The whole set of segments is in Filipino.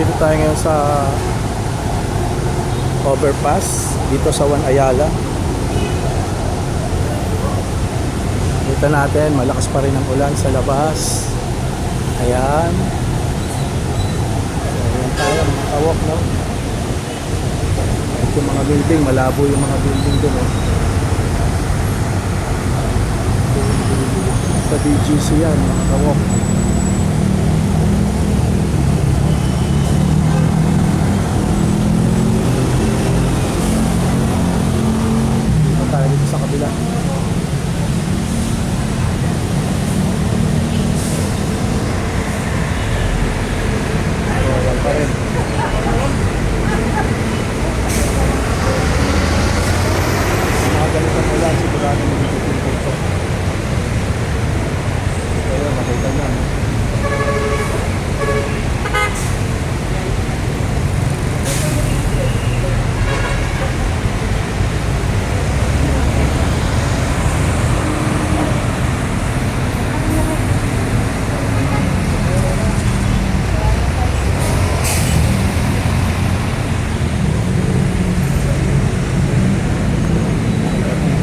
Nandito tayo ngayon sa overpass dito sa Juan Ayala. Kita natin, malakas pa rin ang ulan sa labas. Ayan. Ayan tayo, mga kawak, no? Ito yung mga building, malabo yung mga building dun, no? Sa BGC yan, mga kawak. Dito tayo dito sa kabila. Pa rin. Mga ganitong ulan, sigurado magiging ito. Kaya makita nyo.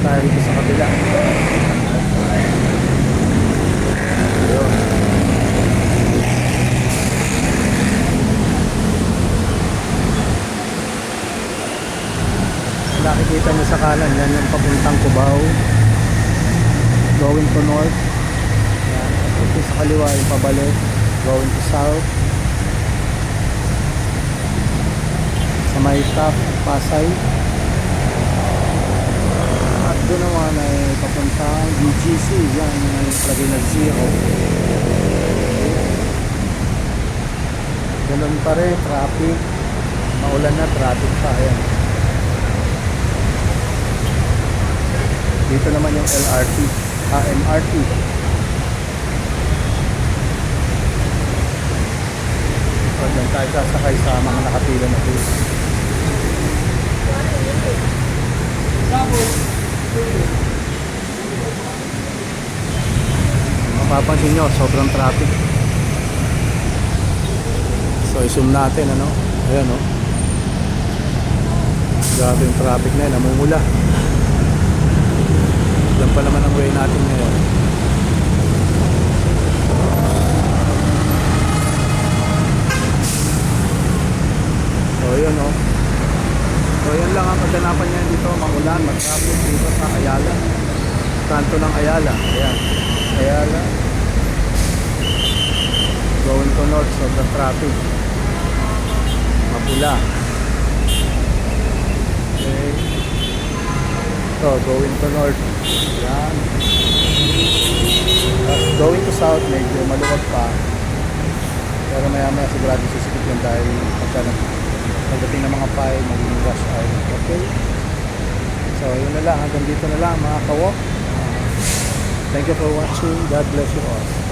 Tayo dito sa kabila. Ayun. Nakikita nyo sa kanan, yan yung papuntang Cubao, going to north. Yan. Ito sa kaliwa yung pabalik, going to south. Sa may top, Pasay. Doon naman ay papuntang BGC, yan yung lagay na zero. Ganun pa rin, traffic, maulan na, traffic pa, ayan. Dito naman yung LRT, MRT. Pag lang tayo sasakay sa mga nakapila na bus. Mapapansin nyo, sobrang traffic. So i-zoom natin, ano? Ayan, oh. Grabe yung traffic na yun, namumula. Yan pa naman ang way natin ngayon. So yun, oh. So yan lang ang kaganapan niya dito, magulan, mag-traffic dito sa Ayala. Kanto ng Ayala, ayan. Ayala. Going to north, so the traffic. Mapula. Okay. So, going to north. Ayan. Tapos going to south, medyo maluwag pa. Pero maya maya sigurado sisikip yan dahil pagdating ng mga pie, magiging rush hour. Okay? So, yun na lang. Hanggang dito na lang mga kawok. Thank you for watching. God bless you all.